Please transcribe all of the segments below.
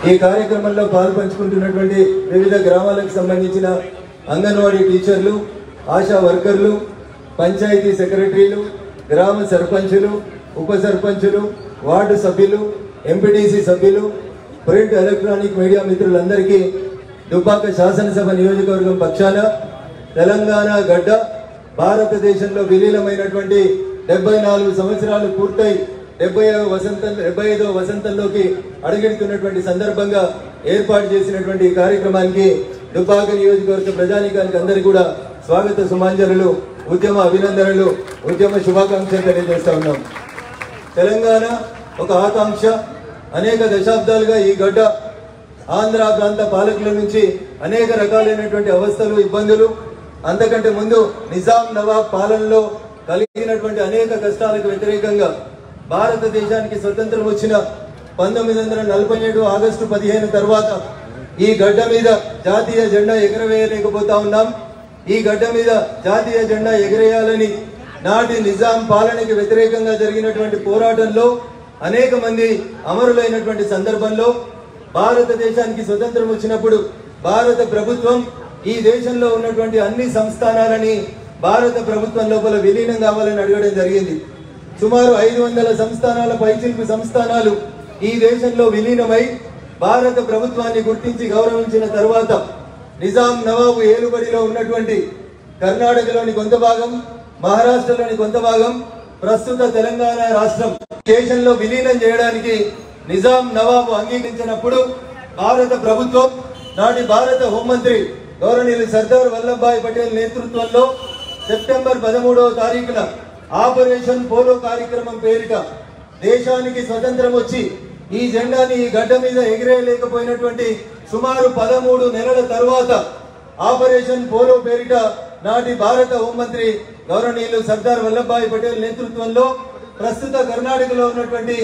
ఈ కార్యక్రమంలో పాల్పంచుకుంటున్నటువంటి వివిధ గ్రామాలకు సంబంధించిన అంగన్వాడీ టీచర్లు, ఆశా వర్కర్లు, పంచాయతీ సెక్రటరీలు, గ్రామ సర్పంచులు, ఉప సర్పంచులు, వార్డు సభ్యులు, ఎంపీటీసీ సభ్యులు, ప్రింట్ ఎలక్ట్రానిక్ మీడియా మిత్రులందరికీ దుబ్బాక శాసనసభ నియోజకవర్గం పక్షాన తెలంగాణ గడ్డ భారతదేశంలో విలీనమైనటువంటి 74 సంవత్సరాలు పూర్తయి 75వ వసంతంలోకి అడుగెడుతున్నటువంటి సందర్భంగా ఏర్పాటు చేసినటువంటి ఈ కార్యక్రమానికి దుబ్బాక నియోజకవర్గ ప్రజానీకానికి అందరికీ కూడా స్వాగత సుమాంజలు, ఉద్యమ అభినందనలు, ఉద్యమ శుభాకాంక్షలు తెలియజేస్తా ఉన్నాం. తెలంగాణ ఒక ఆకాంక్ష. అనేక దశాబ్దాలుగా ఈ గడ్డ ఆంధ్ర ప్రాంత పాలకుల నుంచి అనేక రకాలైనటువంటి అవస్థలు, ఇబ్బందులు, అంతకంటే ముందు నిజాం నవాబ్ పాలనలో కలిగినటువంటి అనేక కష్టాలకు వ్యతిరేకంగా భారతదేశానికి స్వతంత్రం వచ్చిన 1947 ఆగస్టు 15 తర్వాత ఈ గడ్డ మీద జాతీయ జెండా ఎగరవేయలేకపోతా ఉన్నాం. ఈ గడ్డ మీద జాతీయ జెండా ఎగరేయాలని నాటి నిజాం పాలనకి వ్యతిరేకంగా జరిగినటువంటి పోరాటంలో అనేక మంది అమరులైనటువంటి సందర్భంలో భారతదేశానికి స్వతంత్రం వచ్చినప్పుడు భారత ప్రభుత్వం ఈ దేశంలో ఉన్నటువంటి అన్ని సంస్థానాలని భారత ప్రభుత్వం లోపల విలీనం కావాలని అడగడం జరిగింది. సుమారు 500 సంస్థానాల పైచిల్పు సంస్థానాలు ఈ దేశంలో విలీనమై భారత ప్రభుత్వాన్ని గుర్తించి గౌరవించిన తర్వాత నిజాం నవాబు ఏలుబడిలో ఉన్నటువంటి కర్ణాటకలోని కొంత భాగం, మహారాష్ట్రలోని కొంత భాగం, ప్రస్తుత తెలంగాణ రాష్ట్రం దేశంలో విలీనం చేయడానికి నిజాం నవాబు అంగీకరించినప్పుడు భారత ప్రభుత్వం నాటి భారత హోంమంత్రి గౌరవనీయులు సర్దార్ వల్లభాయ్ పటేల్ నేతృత్వంలో సెప్టెంబర్ 13వ తారీఖున ఆపరేషన్ పోలో కార్యక్రమం పేరిట దేశానికి స్వతంత్రం వచ్చి ఈ జెండాని ఈ గడ్డ మీద ఎగిరేయలేకపోయినటువంటి సుమారు 13 నెలల తర్వాత ఆపరేషన్ పోలో పేరిట నాటి భారత హోంమంత్రి గౌరవనీయులు సర్దార్ వల్లభాయ్ పటేల్ నేతృత్వంలో ప్రస్తుత కర్ణాటకలో ఉన్నటువంటి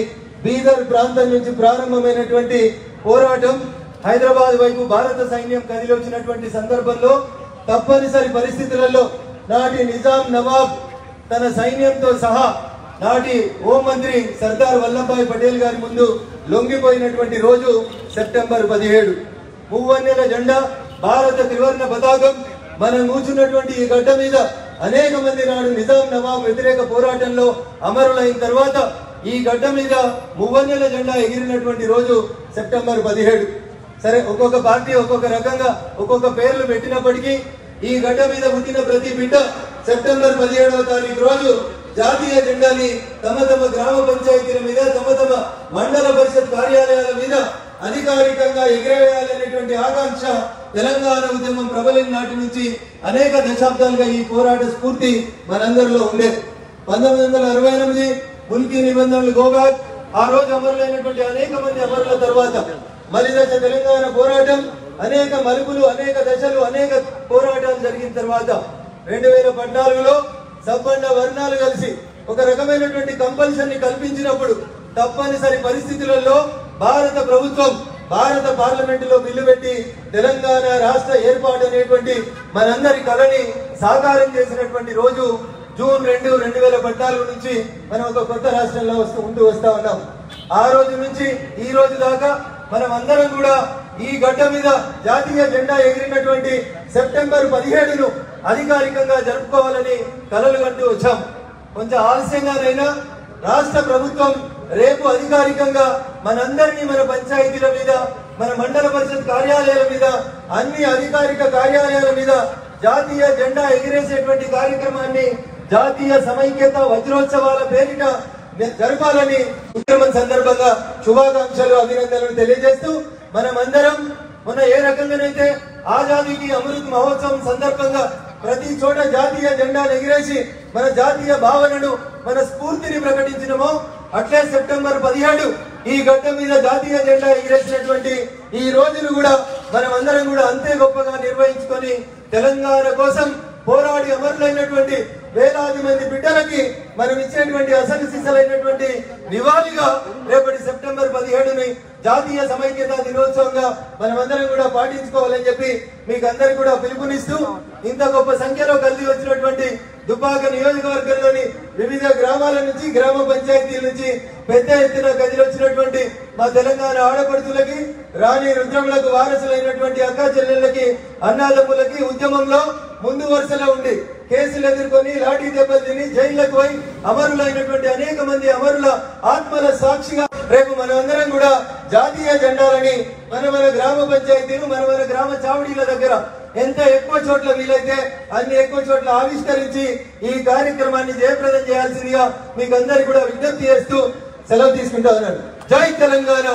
బీదర్ ప్రాంతం నుంచి ప్రారంభమైనటువంటి పోరాటం హైదరాబాద్ వైపు భారత సైన్యం కదిలొచ్చినటువంటి సందర్భంలో తప్పనిసరి పరిస్థితులలో నాటి నిజాం నవాబ్ తన సైన్యంతో సహా నాటి హోంమంత్రి సర్దార్ వల్లభాయ్ పటేల్ గారి ముందు లొంగిపోయినటువంటి రోజు సెప్టెంబర్ 17. మువ్వన్నెల జెండా, భారత త్రివర్ణ పతాకం మనం కూర్చున్నటువంటి ఈ గడ్డ మీద అనేక మంది నాడు నిజాం నవాబ్ వ్యతిరేక పోరాటంలో అమరులైన తర్వాత ఈ గడ్డ మీద మువ్వన్నెల జెండా ఎగిరినటువంటి రోజు సెప్టెంబర్ 17. సరే, ఒక్కొక్క పార్టీ ఒక్కొక్క రకంగా ఒక్కొక్క పేర్లు పెట్టినప్పటికీ ఈ గడ్డ మీద పుట్టిన ప్రతి బిడ్డ సెప్టెంబర్ 17వ తారీఖు రోజు జాతీయ జెండాని తమ తమ గ్రామ పంచాయతీల మీద, తమ తమ మండల పరిషత్ కార్యాలయాల మీద అధికారికంగా ఎగిరేయాలనేటువంటి ఆకాంక్ష తెలంగాణ ఉద్యమం ప్రబలిన నాటి నుంచి అనేక దశాబ్దాలుగా ఈ పోరాట స్ఫూర్తి మనందరిలో ఉండే. 1968 ముల్కీ నిబంధనలు గోబ్యాక్, ఆ రోజు అమరులైనటువంటి అనేక మంది అమరుల తర్వాత మలిదశ తెలంగాణ పోరాటం, అనేక మలుపులు, అనేక దశలు, అనేక పోరాటాలు జరిగిన తర్వాత 2014లో సబ్బండ వర్ణాలు కలిసి ఒక రకమైనటువంటి కంపల్షన్ ని కల్పించినప్పుడు తప్పనిసరి పరిస్థితులలో భారత ప్రభుత్వం భారత పార్లమెంటులో బిల్లు పెట్టి తెలంగాణ రాష్ట్ర ఏర్పాటు అనేటువంటి మనందరి కళని సాకారం చేసినటువంటి రోజు జూన్ 2, 2014 నుంచి మనం ఒక కొత్త రాష్ట్రంలో ముందు వస్తా ఉన్నాం. ఆ రోజు నుంచి ఈ రోజు దాకా మనం అందరం కూడా ఈ గడ్డ మీద జాతీయ జెండా ఎగిరినటువంటి సెప్టెంబర్ 17ను అధికారికంగా జరుపుకోవాలని కలలు కంటూ వచ్చాం. కొంచెం ఆలస్యంగానైనా రాష్ట్ర ప్రభుత్వం రేపు అధికారికంగా మనందరినీ మన పంచాయతీల మీద, మన మండల పరిషత్ కార్యాలయాల మీద, అన్ని అధికారిక కార్యాలయాల మీద జాతీయ జెండా ఎగిరేసేటువంటి కార్యక్రమాన్ని జాతీయ సమైక్యత వజ్రోత్సవాల పేరిట జరపాలని ఉద్యమం సందర్భంగా శుభాకాంక్షలు, అభినందనలు తెలియజేస్తూ మనమందరం మొన్న ఏ రకంగానైతే ఆజాదీకి అమృత్ మహోత్సవం సందర్భంగా ప్రతి చోట జాతీయ జెండాను ఎగిరేసి మన జాతీయ భావనను, మన స్ఫూర్తిని ప్రకటించినమో అట్లే సెప్టెంబర్ 17 ఈ గడ్డ మీద జాతీయ జెండా ఎగిరేసినటువంటి ఈ రోజును కూడా మనమందరం కూడా అంతే గొప్పగా నిర్వహించుకొని తెలంగాణ కోసం పోరాడి అమరులైనటువంటి వేలాది మంది బిడ్డలకి మనం ఇచ్చేటువంటి అసలు సిసలైనటువంటి నివాళిగా రేపటి సెప్టెంబర్ 17ని జాతీయ సమైక్యతా దినోత్సవంగా మనమందరం కూడా పాటించుకోవాలని చెప్పి మీకు అందరికి కూడా పిలుపునిస్తూ ఇంత గొప్ప సంఖ్యలో కలిసి వచ్చినటువంటి దుబ్బాక నియోజకవర్గంలోని వివిధ గ్రామాల నుంచి గ్రామ పంచాయతీల నుంచి పెద్ద ఎత్తున కదిలొచ్చినటువంటి మా తెలంగాణ ఆడపడుచులకి రాణి రుద్రములకు వారసులైనటువంటి అక్క చెల్లెళ్ళకి అన్నాదమ్ములకి ఉద్యమంలో ముందు వరుసలో ఉండి కేసులు ఎదుర్కొని లాఠీ దెబ్బలు తిని జైళ్లకు పోయి అమరులైనటువంటి అనేక మంది అమరుల ఆత్మల సాక్షిగా రేపు మనమందరం కూడా జాతీయ జెండాలని మన గ్రామ పంచాయతీలు మన గ్రామ చావడీల దగ్గర ఎంత ఎక్కువ చోట్ల వీలైతే అన్ని ఎక్కువ చోట్ల ఆవిష్కరించి ఈ కార్యక్రమాన్ని జయప్రదం చేయాల్సిందిగా మీకు అందరికి కూడా విజ్ఞప్తి చేస్తూ సెలవు తీసుకుంటా ఉన్నాను. జై తెలంగాణ,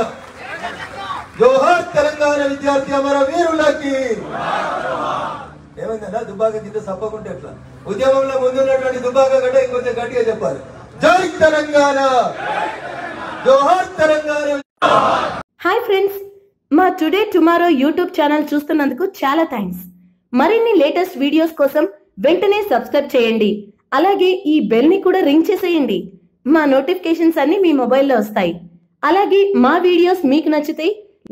జోహార్ తెలంగాణ విద్యార్థి అమర వీరులకి. ఏమైందన్నా దుబ్బాక కింద సప్పకుంటే ఎట్లా? ఉద్యమంలో ముందున్నటువంటి దుబ్బాక గడ్డ ఇంకొంచెం గట్టిగా చెప్పాలి. జై తెలంగాణ, జోహార్ తెలంగాణ. హాయ్ ఫ్రెండ్స్, మా టుడే టుమారో యూట్యూబ్ ఛానల్ చూస్తున్నందుకు చాలా థ్యాంక్స్. మరిన్ని లేటెస్ట్ వీడియోస్ కోసం వెంటనే సబ్స్క్రైబ్ చేయండి. అలాగే ఈ బెల్ ని కూడా రింగ్ చేసేయండి. మా నోటిఫికేషన్స్ అన్ని మీ మొబైల్లో వస్తాయి. అలాగే మా వీడియోస్ మీకు నచ్చితే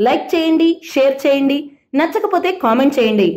లైక్ చేయండి, షేర్ చేయండి, నచ్చకపోతే కామెంట్ చేయండి.